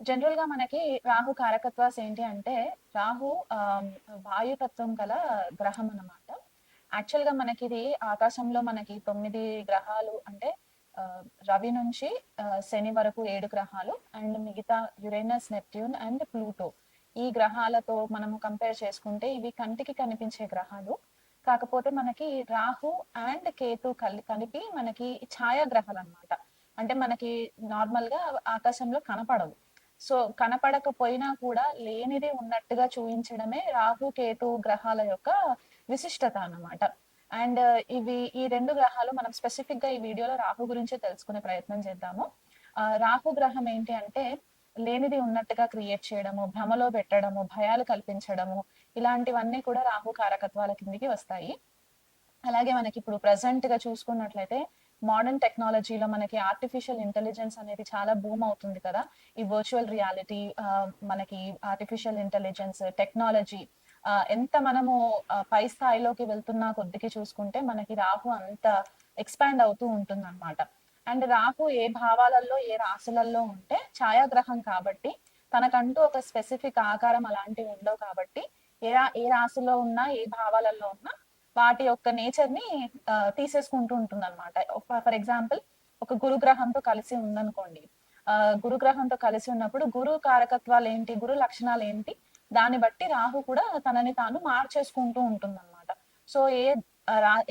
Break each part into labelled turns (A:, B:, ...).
A: General గా మనకి రాహు కారకత్వాస్ ఏంటి అంటే రాహు వాయుతత్వం గల గ్రహం అన్నమాట. యాక్చువల్ గా మనకి ఇది ఆకాశంలో మనకి 9 గ్రహాలు అంటే ఆ, రవి నుంచి శని వరకు 7 గ్రహాలు అండ్ మిగతా యురేనస్, నెప్ట్యూన్ అండ్ ప్లూటో ఈ గ్రహాలతో మనము కంపేర్ చేసుకుంటే ఇవి కంటికి కనిపించే గ్రహాలు. కాకపోతే మనకి రాహు అండ్ కేతు కలిపి మనకి ఛాయాగ్రహాలు అన్నమాట. అంటే మనకి నార్మల్ గా ఆకాశంలో కనపడవు. సో కనపడకపోయినా కూడా లేనిది ఉన్నట్టుగా చూపించడమే రాహు కేతు గ్రహాల యొక్క విశిష్టత అన్నమాట. అండ్ ఈ రెండు గ్రహాలు మనం స్పెసిఫిక్ గా ఈ వీడియోలో రాహు గురించే తెలుసుకునే ప్రయత్నం చేద్దాము. రాహు గ్రహం ఏంటి అంటే లేనిది ఉన్నట్టుగా క్రియేట్ చేయడము, భ్రమలో పెట్టడము, భయాలు కల్పించడము, ఇలాంటివన్నీ కూడా రాహు కారకత్వాల కిందికి వస్తాయి. అలాగే మనకి ఇప్పుడు ప్రజెంట్ గా చూసుకున్నట్లయితే మోడర్న్ టెక్నాలజీలో మనకి ఆర్టిఫిషియల్ ఇంటెలిజెన్స్ అనేది చాలా బూమ్ అవుతుంది కదా. ఈ వర్చువల్ రియాలిటీ, మనకి ఆర్టిఫిషియల్ ఇంటెలిజెన్స్ టెక్నాలజీ ఎంత మనము పై స్థాయిలోకి వెళ్తున్నా కొద్దికి చూసుకుంటే మనకి రాహు అంత ఎక్స్పాండ్ అవుతూ ఉంటుంది అనమాట. అండ్ రాహు ఏ భావాలలో ఏ రాశులలో ఉంటే ఛాయాగ్రహం కాబట్టి తనకంటూ ఒక స్పెసిఫిక్ ఆకారం అలాంటివి ఉండవు కాబట్టి ఏ రాశిలో ఉన్నా ఏ భావాలలో ఉన్నా వాటి యొక్క నేచర్ ని తీసేసుకుంటూ ఉంటుంది అనమాట. ఫర్ ఎగ్జాంపుల్ ఒక గురుగ్రహంతో కలిసి ఉందనుకోండి. ఆ గురుగ్రహంతో కలిసి ఉన్నప్పుడు గురు కారకత్వాలు ఏంటి, గురు లక్షణాలు ఏంటి, దాన్ని బట్టి రాహు కూడా తనని తాను మార్చేసుకుంటూ ఉంటుంది అనమాట. సో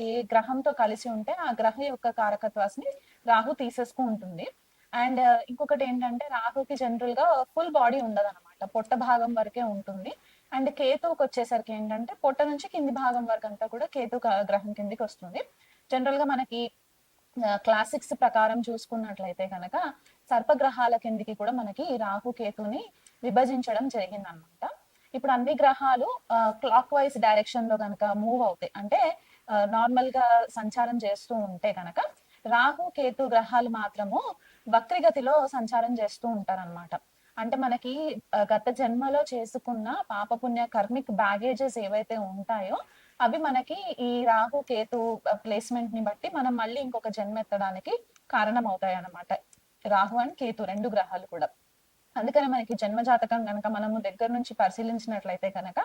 A: ఏ గ్రహంతో కలిసి ఉంటే ఆ గ్రహం యొక్క కారకత్వాన్ని రాహు తీసేసుకు ఉంటుంది. అండ్ ఇంకొకటి ఏంటంటే రాహుకి జనరల్ గా ఫుల్ బాడీ ఉండదు అనమాట, పొట్ట భాగం వరకే ఉంటుంది. అండ్ కేతువుకి వచ్చేసరికి ఏంటంటే పొట్ట నుంచి కింది భాగం వరకు అంతా కూడా గ్రహం కిందికి వస్తుంది. జనరల్ గా మనకి క్లాసిక్స్ ప్రకారం చూసుకున్నట్లయితే కనుక సర్పగ్రహాల కిందికి కూడా మనకి రాహు కేతుని విభజించడం జరిగిందనమాట. ఇప్పుడు అన్ని గ్రహాలు క్లాక్ వైజ్ డైరెక్షన్ లో కనుక మూవ్ అవుతాయి అంటే నార్మల్ గా సంచారం చేస్తూ ఉంటే కనుక రాహు కేతు గ్రహాలు మాత్రము వక్రగతిలో సంచారం చేస్తూ ఉంటారన్నమాట. అంటే మనకి గత జన్మలో చేసుకున్న పాపపుణ్య కర్మిక్ బ్యాగేజెస్ ఏవైతే ఉంటాయో అవి మనకి ఈ రాహు కేతు ప్లేస్మెంట్ ని బట్టి మనం మళ్ళీ ఇంకొక జన్మ ఎత్తడానికి కారణం అవుతాయి అన్నమాట. రాహు అండ్ కేతు రెండు గ్రహాలు కూడా. అందుకని మనకి జన్మ జాతకం కనుక మనము దగ్గర నుంచి పరిశీలించినట్లయితే కనుక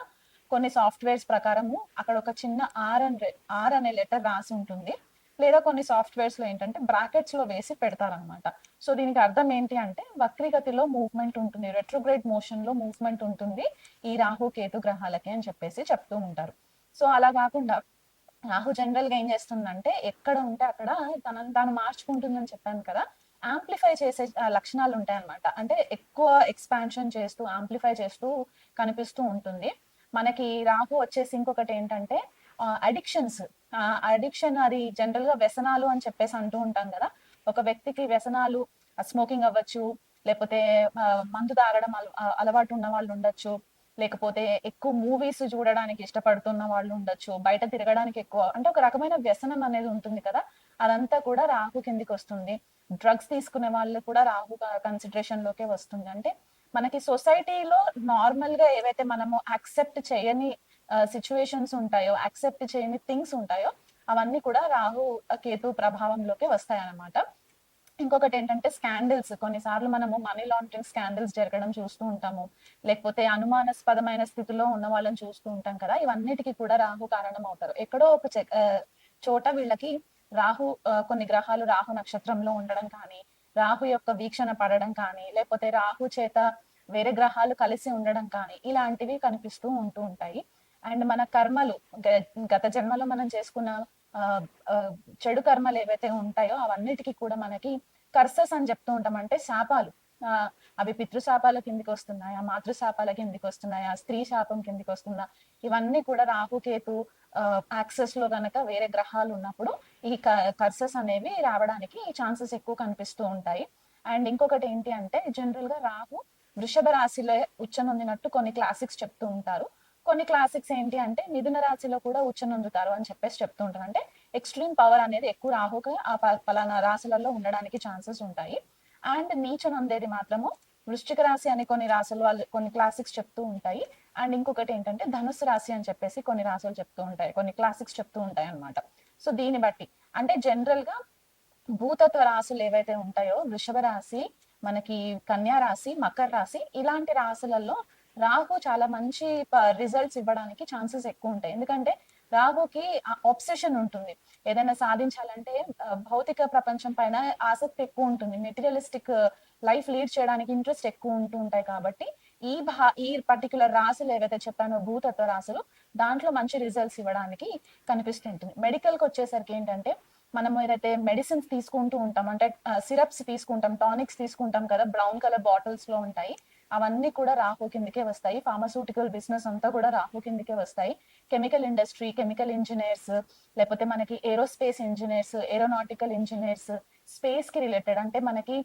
A: కొన్ని సాఫ్ట్వేర్స్ ప్రకారము అక్కడ ఒక చిన్న ఆర్ అనే లెటర్ రాసి ఉంటుంది. లేదా కొన్ని సాఫ్ట్వేర్స్ లో ఏంటంటే బ్రాకెట్స్ లో వేసి పెడతారనమాట. సో దీనికి అర్థం ఏంటి అంటే వక్రీగతిలో మూవ్మెంట్ ఉంటుంది, రెట్రోగ్రేడ్ మోషన్ లో మూవ్మెంట్ ఉంటుంది ఈ రాహు కేతు గ్రహాలకి అని చెప్పేసి చెప్తూ ఉంటారు. సో అలా కాకుండా రాహు జనరల్ గా ఏం చేస్తుందంటే ఎక్కడ ఉంటే అక్కడ తనను తాను మార్చుకుంటుందని చెప్పాను కదా. ఆంప్లిఫై చేసే లక్షణాలు ఉంటాయి అనమాట. అంటే ఎక్కువ ఎక్స్పాన్షన్ చేస్తూ ఆంప్లిఫై చేస్తూ కనిపిస్తూ ఉంటుంది. మనకి రాహు వచ్చేసి ఇంకొకటి ఏంటంటే అడిక్షన్స్. అడిక్షన్ అది జనరల్ గా వ్యసనాలు అని చెప్పేసి అంటూ ఉంటాం కదా. ఒక వ్యక్తికి వ్యసనాలు స్మోకింగ్ అవ్వచ్చు, లేకపోతే మందు తాగడం అలవాటు ఉన్న వాళ్ళు ఉండొచ్చు, లేకపోతే ఎక్కువ మూవీస్ చూడడానికి ఇష్టపడుతున్న వాళ్ళు ఉండొచ్చు, బయట తిరగడానికి ఎక్కువ అంటే ఒక రకమైన వ్యసనం అనేది ఉంటుంది కదా. అదంతా కూడా రాహు కిందికి వస్తుంది. డ్రగ్స్ తీసుకునే వాళ్ళు కూడా రాహు కన్సిడరేషన్ లోకే వస్తుంది. అంటే మనకి సొసైటీలో నార్మల్ గా ఏవైతే మనము యాక్సెప్ట్ చేయని సిచ్యువేషన్స్ ఉంటాయో, యాక్సెప్ట్ చేయని థింగ్స్ ఉంటాయో అవన్నీ కూడా రాహు కేతు ప్రభావంలోకి వస్తాయి అన్నమాట. ఇంకొకటి ఏంటంటే స్కాండిల్స్. కొన్నిసార్లు మనము మనీ లాండరింగ్ స్కాండిల్స్ జరగడం చూస్తూ ఉంటాము, లేకపోతే అనుమానాస్పదమైన స్థితిలో ఉన్న వాళ్ళని చూస్తూ ఉంటాం కదా. ఇవన్నిటికీ కూడా రాహు కారణం అవుతారు. ఎక్కడో ఒక చోట వీళ్ళకి రాహు కొన్ని గ్రహాలు రాహు నక్షత్రంలో ఉండడం కానీ, రాహు యొక్క వీక్షణ పడడం కానీ, లేకపోతే రాహు చేత వేరే గ్రహాలు కలిసి ఉండడం కానీ ఇలాంటివి కనిపిస్తూ ఉంటూ ఉంటాయి. అండ్ మన కర్మలు గత జన్మలో మనం చేసుకున్న ఆ చెడు కర్మలు ఏవైతే ఉంటాయో అవన్నిటికీ కూడా మనకి కర్సస్ అని చెప్తూ ఉంటాం. అంటే శాపాలు. ఆ అవి పితృశాపాల కిందికి వస్తున్నాయా, మాతృశాపాల కిందికి వస్తున్నాయా, స్త్రీ శాపం కిందికి వస్తుందా, ఇవన్నీ కూడా రాహుకేతు యాక్సెస్ లో గనక వేరే గ్రహాలు ఉన్నప్పుడు ఈ కర్సస్ అనేవి రావడానికి ఛాన్సెస్ ఎక్కువ కనిపిస్తూ ఉంటాయి. అండ్ ఇంకొకటి ఏంటి అంటే జనరల్ గా రాహు వృషభ రాశిలో ఉచ్చనొందినట్టు కొన్ని క్లాసిక్స్ చెప్తూ ఉంటారు. కొన్ని క్లాసిక్స్ ఏంటి అంటే మిథున రాశిలో కూడా ఉచ్చనొందుతారు అని చెప్పేసి చెప్తూ ఉంటారు. అంటే ఎక్స్ట్రీమ్ పవర్ అనేది ఎక్కువ రాహుకి ఆ పలానా రాశులలో ఉండడానికి ఛాన్సెస్ ఉంటాయి. అండ్ నీచనొందేది మాత్రము వృశ్చిక రాశి అని కొన్ని రాశులు వాళ్ళు కొన్ని క్లాసిక్స్ చెప్తూ ఉంటాయి. అండ్ ఇంకొకటి ఏంటంటే ధనుసు రాశి అని చెప్పేసి కొన్ని రాశులు చెప్తూ ఉంటాయి, కొన్ని క్లాసిక్స్ చెప్తూ ఉంటాయి అనమాట. సో దీన్ని బట్టి అంటే జనరల్ గా భూతత్వ రాశులు ఏవైతే ఉంటాయో వృషభ రాశి, మనకి కన్యా రాశి, మకర రాశి ఇలాంటి రాశులలో రాహు చాలా మంచి రిజల్ట్స్ ఇవ్వడానికి ఛాన్సెస్ ఎక్కువ ఉంటాయి. ఎందుకంటే రాహుకి ఆబ్సెషన్ ఉంటుంది. ఏదైనా సాధించాలంటే భౌతిక ప్రపంచం పైన ఆసక్తి ఎక్కువ ఉంటుంది. మెటీరియలిస్టిక్ లైఫ్ లీడ్ చేయడానికి ఇంట్రెస్ట్ ఎక్కువ ఉంటూ ఉంటాయి కాబట్టి ఈ పర్టిక్యులర్ రాశులు ఏవైతే చెప్పానో భూతత్వ రాశులు దాంట్లో మంచి రిజల్ట్స్ ఇవ్వడానికి కనిపిస్తుంటుంది. మెడికల్కి వచ్చేసరికి ఏంటంటే మనం ఏదైతే మెడిసిన్స్ తీసుకుంటూ ఉంటాం అంటే సిరప్స్ తీసుకుంటాం, టానిక్స్ తీసుకుంటాం కదా, బ్రౌన్ కలర్ బాటిల్స్ లో ఉంటాయి. అవన్నీ కూడా రాహు కిందకే వస్తాయి. ఫార్మాస్యూటికల్ బిజినెస్ అంతా కూడా రాహు కిందకే వస్తాయి. కెమికల్ ఇండస్ట్రీ, కెమికల్ ఇంజనీర్స్, లేకపోతే మనకి aerospace engineers, aeronautical engineers, space కి రిలేటెడ్ అంటే మనకి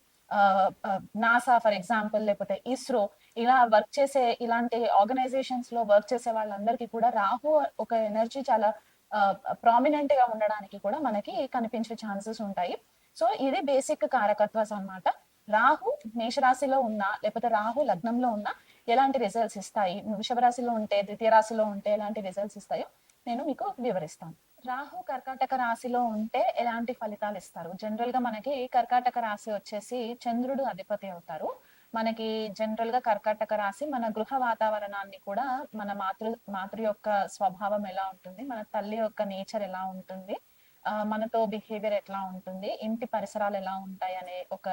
A: నాసా ఫర్ ఎగ్జాంపుల్, లేకపోతే ఇస్రో, ఇలా వర్క్ చేసే ఇలాంటి ఆర్గనైజేషన్స్ లో వర్క్ చేసే వాళ్ళందరికీ కూడా రాహు ఒక ఎనర్జీ చాలా ప్రామినెంట్ గా ఉండడానికి కూడా మనకి కనిపించే ఛాన్సెస్ ఉంటాయి. సో ఇది బేసిక్ కారకత్వాస్ అన్నమాట. రాహు మేషరాశిలో ఉన్నా లేకపోతే రాహు లగ్నంలో ఉన్నా ఎలాంటి రిజల్ట్స్ ఇస్తాయి, వృషభ రాశిలో ఉంటే, ద్వితీయ రాశిలో ఉంటే ఎలాంటి రిజల్ట్స్ ఇస్తాయో నేను మీకు వివరిస్తాను. రాహు కర్కాటక రాశిలో ఉంటే ఎలాంటి ఫలితాలు ఇస్తారు? జనరల్ గా మనకి కర్కాటక రాశి వచ్చేసి చంద్రుడు అధిపతి అవుతారు. మనకి జనరల్ గా కర్కాటక రాశి మన గృహ వాతావరణాన్ని కూడా, మన మాతృ యొక్క స్వభావం ఎలా ఉంటుంది, మన తల్లి యొక్క నేచర్ ఎలా ఉంటుంది, మనతో బిహేవియర్ ఎట్లా ఉంటుంది, ఇంటి పరిసరాలు ఎలా ఉంటాయి అనే ఒక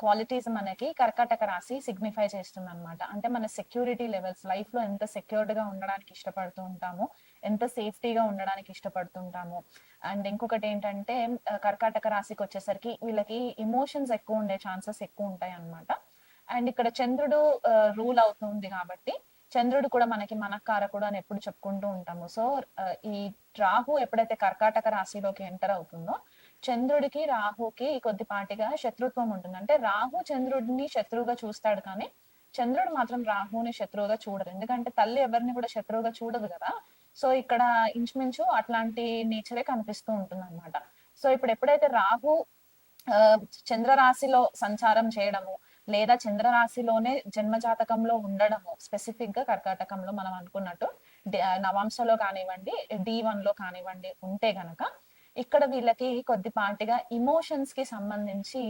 A: క్వాలిటీస్ మనకి కర్కాటక రాశి సిగ్నిఫై చేస్తుంది అనమాట. అంటే మన సెక్యూరిటీ లెవెల్స్, లైఫ్ లో ఎంత సెక్యూర్డ్ గా ఉండడానికి ఇష్టపడుతూ ఉంటాము, ఎంత సేఫ్టీగా ఉండడానికి ఇష్టపడుతుంటాము. అండ్ ఇంకొకటి ఏంటంటే కర్కాటక రాశికి వచ్చేసరికి వీళ్ళకి ఇమోషన్స్ ఎక్కువ ఉండే ఛాన్సెస్ ఎక్కువ ఉంటాయి అన్నమాట. అండ్ ఇక్కడ చంద్రుడు రూల్ అవుతుంది కాబట్టి చంద్రుడు కూడా మనకి మనకారకుడు అని ఎప్పుడు చెప్పుకుంటూ ఉంటాము. సో ఈ రాహు ఎప్పుడైతే కర్కాటక రాశిలోకి ఎంటర్ అవుతుందో చంద్రుడికి రాహుకి కొద్దిపాటిగా శత్రుత్వం ఉంటుంది. అంటే రాహు చంద్రుడిని శత్రువుగా చూస్తాడు కానీ చంద్రుడు మాత్రం రాహుని శత్రువుగా చూడరు. ఎందుకంటే తల్లి ఎవరిని కూడా శత్రువుగా చూడదు కదా. సో ఇక్కడ ఇంచుమించు అట్లాంటి నేచరే కనిపిస్తూ ఉంటుంది అనమాట. సో ఇప్పుడు ఎప్పుడైతే రాహు ఆ చంద్రరాశిలో సంచారం చేయడము, లేదా చంద్రరాశిలోనే జన్మ జాతకంలో ఉండడము, స్పెసిఫిక్ గా కర్కాటకంలో మనం అనుకున్నట్టు నవాంశలో కానివ్వండి, D1 లో కానివ్వండి ఉంటే గనక ఇక్కడ వీళ్ళకి కొద్దిపాటిగా ఇమోషన్స్ కి సంబంధించి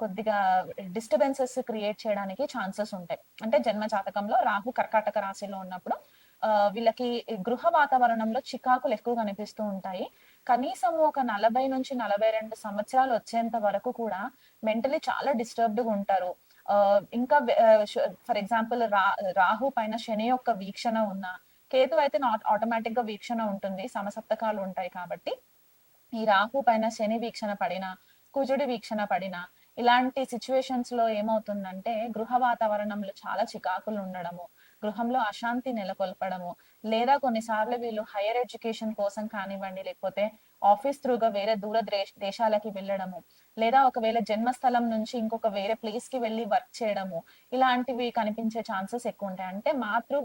A: కొద్దిగా డిస్టర్బెన్సెస్ క్రియేట్ చేయడానికి ఛాన్సెస్ ఉంటాయి. అంటే జన్మ జాతకంలో రాహు కర్కాటక రాశిలో ఉన్నప్పుడు వీళ్ళకి గృహ వాతావరణంలో చికాకులు ఎక్కువ కనిపిస్తూ ఉంటాయి. కనీసం ఒక 40 నుంచి 42 సంవత్సరాలు వచ్చేంత వరకు కూడా మెంటలీ చాలా డిస్టర్బ్డ్ గా ఉంటారు. ఇంకా ఫర్ ఎగ్జాంపుల్ రాహు పైన శని యొక్క వీక్షణ ఉన్న, కేతు అయితే ఆటోమేటిక్ గా వీక్షణ ఉంటుంది, సమసప్తకాలు ఉంటాయి కాబట్టి ఈ రాహు పైన శని వీక్షణ పడిన, కుజుడి వీక్షణ పడిన, ఇలాంటి సిచ్యువేషన్స్ లో ఏమవుతుందంటే గృహ వాతావరణంలో చాలా చికాకులు ఉండడము, గృహంలో అశాంతి నెలకొల్పడము, లేదా కొన్నిసార్లు వీళ్ళు హైయర్ ఎడ్యుకేషన్ కోసం కానివ్వండి, లేకపోతే ఆఫీస్ త్రూగా వేరే దూర దేశాలకి వెళ్ళడము, లేదా ఒకవేళ జన్మస్థలం నుంచి ఇంకొక వేరే ప్లేస్ కి వెళ్ళి వర్క్ చేయడము, ఇలాంటివి కనిపించే ఛాన్సెస్ ఎక్కువ ఉంటాయి. అంటే మాతృ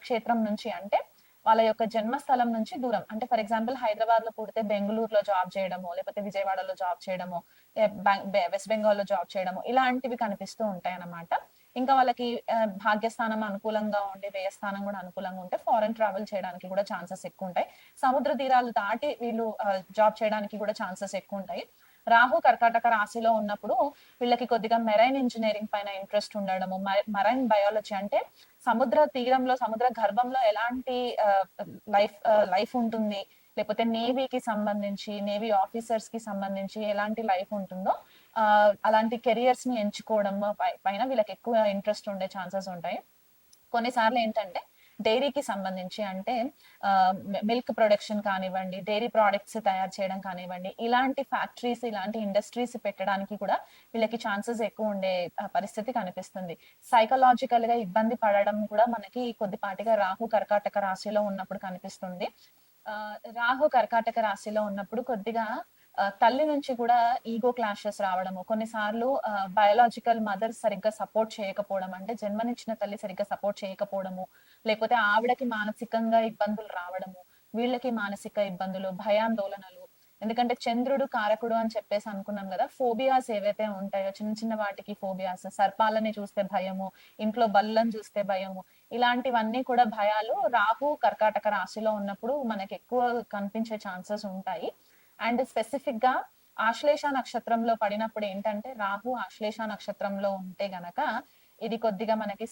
A: క్షేత్రం నుంచి, అంటే వాళ్ళ యొక్క జన్మస్థలం నుంచి దూరం. అంటే ఫర్ ఎగ్జాంపుల్ హైదరాబాద్ లో పుడితే బెంగళూరులో జాబ్ చేయడము, లేకపోతే విజయవాడలో జాబ్ చేయడము, వెస్ట్ బెంగాల్ లో జాబ్ చేయడము, ఇలాంటివి కనిపిస్తూ ఉంటాయి అన్నమాట. ఇంకా వాళ్ళకి భాగ్యస్థానం అనుకూలంగా ఉండి వ్యయస్థానం కూడా అనుకూలంగా ఉంటే ఫారెన్ ట్రావెల్ చేయడానికి కూడా ఛాన్సెస్ ఎక్కువ ఉంటాయి. సముద్ర తీరాలు దాటి వీళ్ళు జాబ్ చేయడానికి కూడా ఛాన్సెస్ ఎక్కువ ఉంటాయి. రాహు కర్కాటక రాశిలో ఉన్నప్పుడు వీళ్ళకి కొద్దిగా మెరైన్ ఇంజనీరింగ్ పైన ఇంట్రెస్ట్ ఉండడము, మరైన్ బయాలజీ అంటే సముద్ర తీరంలో, సముద్ర గర్భంలో ఎలాంటి లైఫ్ ఉంటుంది, లేకపోతే నేవీకి సంబంధించి, నేవీ ఆఫీసర్స్ కి సంబంధించి ఎలాంటి లైఫ్ ఉంటుందో అలాంటి కెరియర్స్ ని ఎంచుకోవడం పైన వీళ్ళకి ఎక్కువ ఇంట్రెస్ట్ ఉండే ఛాన్సెస్ ఉంటాయి. కొన్నిసార్లు ఏంటంటే డైరీకి సంబంధించి, అంటే మిల్క్ ప్రొడక్షన్ కానివ్వండి, డైరీ ప్రోడక్ట్స్ తయారు చేయడం కానివ్వండి, ఇలాంటి ఫ్యాక్టరీస్, ఇలాంటి ఇండస్ట్రీస్ పెట్టడానికి కూడా వీళ్ళకి ఛాన్సెస్ ఎక్కువ ఉండే పరిస్థితి కనిపిస్తుంది. సైకలాజికల్ గా ఇబ్బంది పడడం కూడా మనకి కొద్దిపాటిగా రాహు కర్కాటక రాశిలో ఉన్నప్పుడు కనిపిస్తుంది. రాహు కర్కాటక రాశిలో ఉన్నప్పుడు కొద్దిగా తల్లి నుంచి కూడా ఈగో క్లాషెస్ రావడము, కొన్నిసార్లు బయోలాజికల్ మదర్ సరిగ్గా సపోర్ట్ చేయకపోవడం, అంటే జన్మనిచ్చిన తల్లి సరిగ్గా సపోర్ట్ చేయకపోవడము, లేకపోతే ఆవిడకి మానసికంగా ఇబ్బందులు రావడము, వీళ్ళకి మానసిక ఇబ్బందులు, భయాందోళనలు. ఎందుకంటే చంద్రుడు కారకుడు అని చెప్పేసి అనుకున్నాం కదా, ఫోబియాస్ ఏవైతే ఉంటాయో చిన్న చిన్న వాటికి ఫోబియాస్, సర్పాలని చూస్తే భయము, ఇంట్లో బల్లను చూస్తే భయము, ఇలాంటివన్నీ కూడా భయాలు రాహు కర్కాటక రాశిలో ఉన్నప్పుడు మనకి ఎక్కువ కనిపించే ఛాన్సెస్ ఉంటాయి. అండ్ స్పెసిఫిక్ గా ఆశ్లేష నక్షత్రంలో పడినప్పుడు ఏంటంటే, రాహు ఆశ్లేష నక్షత్రంలో ఉంటే గనక, ఇది కొద్దిగా మనకి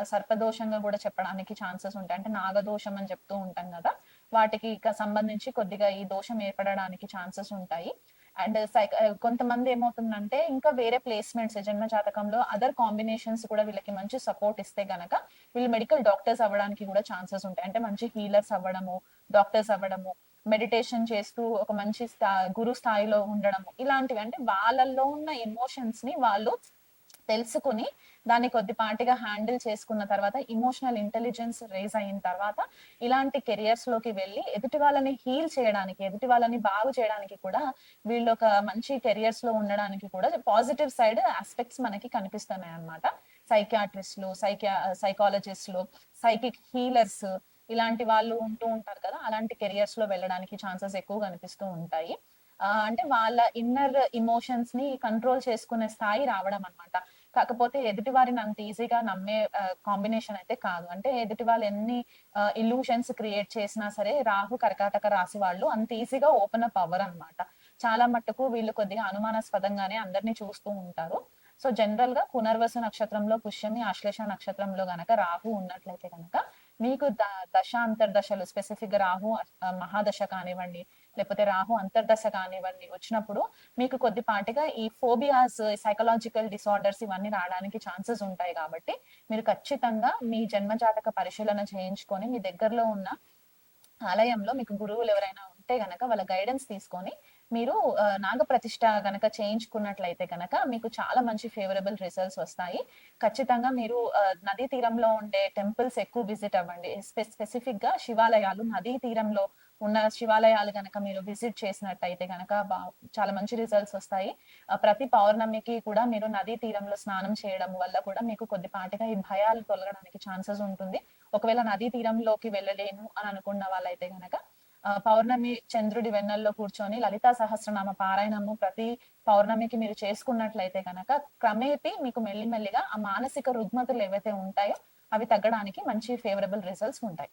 A: సర్పదోషంగా గూడా చెప్పడానికి ఛాన్సెస్ ఉంటాయి. అంటే నాగదోషం అని చెప్తూ ఉంటాం గదా! వాటికి సంబంధించి కొద్దిగా ఈ దోషం ఏర్పడడానికి ఛాన్సెస్ ఉంటాయి. అండ్ కొంతమంది ఏమవుతుందంటే, ఇంకా వేరే ప్లేస్‌మెంట్స్ జన్మ జాతకంలో అదర్ కాంబినేషన్స్ కూడా వీళ్ళకి మంచి సపోర్ట్ ఇస్తే గనక, వీళ్ళు మెడికల్ డాక్టర్స్ అవ్వడానికి గూడా ఛాన్సెస్ ఉంటాయి. అంటే మంచి హీలర్స్ అవ్వడము, డాక్టర్స్ అవ్వడము, మెడిటేషన్ చేస్తూ ఒక మంచి గురు స్థాయిలో ఉండడము. ఇలాంటివి అంటే వాళ్ళల్లో ఉన్న ఎమోషన్స్‌ని వాళ్ళు తెలుసుకొని, దాన్ని కొద్దిపాటిగా హ్యాండిల్ చేసుకున్న తర్వాత, ఎమోషనల్ ఇంటెలిజెన్స్ రైజ్ అయిన తర్వాత, ఇలాంటి కెరియర్స్‌లోకి వెళ్లి ఎదుటి వాళ్ళని హీల్ చేయడానికి, ఎదుటి వాళ్ళని బాగు చేయడానికి కూడా వీళ్ళొక మంచి కెరియర్స్‌లో ఉండడానికి కూడా పాజిటివ్ సైడ్ యాస్పెక్ట్స్ మనకి కనిపిస్తున్నాయన్నమాట. సైకియాట్రిస్ట్‌లు, సైకాలజిస్ట్‌లు, సైకిక్ హీలర్స్ ఇలాంటి వాళ్ళు ఉంటూ ఉంటారు కదా! అలాంటి కెరియర్స్‌లో వెళ్ళడానికి ఛాన్సెస్ ఎక్కువ కనిపిస్తూ ఉంటాయి. అంటే వాళ్ళ ఇన్నర్ ఎమోషన్స్‌ని కంట్రోల్ చేసుకునే స్థాయి రావడం అన్నమాట. కాకపోతే ఎదుటి వారిని అంత ఈజీగా నమ్మే కాంబినేషన్ అయితే కాదు. అంటే ఎదుటి వాళ్ళు ఎన్ని ఇల్యూషన్స్ క్రియేట్ చేసినా సరే, రాహు కర్కాటక రాశి వాళ్ళు అంత ఈజీగా ఓపెన్ అప్ అవ్వరన్నమాట. చాలా మట్టుకు వీళ్ళు కొద్దిగా అనుమానాస్పదంగానే అందరిని చూస్తూ ఉంటారు. సో, జనరల్‌గా పునర్వసు నక్షత్రంలో పుష్యమి, ఆశ్లేష నక్షత్రంలో గనక రాహు ఉన్నట్లయితే గనక, మీకు దశ అంతర్దశలు స్పెసిఫిక్‌గా రాహు మహాదశ కానివ్వండి, లేకపోతే రాహు అంతర్దశ కానివ్వండి వచ్చినప్పుడు, మీకు కొద్దిపాటిగా ఈ ఫోబియాస్, సైకలాజికల్ డిసార్డర్స్ ఇవన్నీ రాడానికి ఛాన్సెస్ ఉంటాయి కాబట్టి, మీరు ఖచ్చితంగా మీ జన్మ జాతక పరిశీలన చేయించుకొని, మీ దగ్గరలో ఉన్న ఆలయంలో మీకు గురువులు ఎవరైనా ఉంటే గనక వాళ్ళ గైడెన్స్ తీసుకొని మీరు నాగప్రతిష్ఠ గనక చేయించుకున్నట్లయితే గనక మీకు చాలా మంచి ఫేవరబుల్ రిజల్ట్స్ వస్తాయి. ఖచ్చితంగా మీరు నదీ తీరంలో ఉండే టెంపుల్స్ ఎక్కువ విజిట్ అవ్వండి. స్పెసిఫిక్‌గా శివాలయాలు నదీ తీరంలో ఉన్న శివాలయాలు గనక మీరు విజిట్ చేసినట్టయితే గనక చాలా మంచి రిజల్ట్స్ వస్తాయి. ప్రతి పౌర్ణమికి కూడా మీరు నదీ తీరంలో స్నానం చేయడం వల్ల కూడా మీకు కొద్దిపాటిగా ఈ భయాలు తొలగడానికి ఛాన్సెస్ ఉంటుంది. ఒకవేళ నదీ తీరంలోకి వెళ్ళలేను అని అనుకున్న వాళ్ళైతే గనక పౌర్ణమి చంద్రుడి వెన్నెల్లో కూర్చొని లలితా సహస్రనామ పారాయణము ప్రతి పౌర్ణమికి మీరు చేసుకున్నట్లయితే గనక క్రమేపీ మీకు మెల్లిమెల్లిగా ఆ మానసిక రుగ్మతలు ఏవైతే ఉంటాయో అవి తగ్గడానికి మంచి ఫేవరబుల్ రిజల్ట్స్ ఉంటాయి.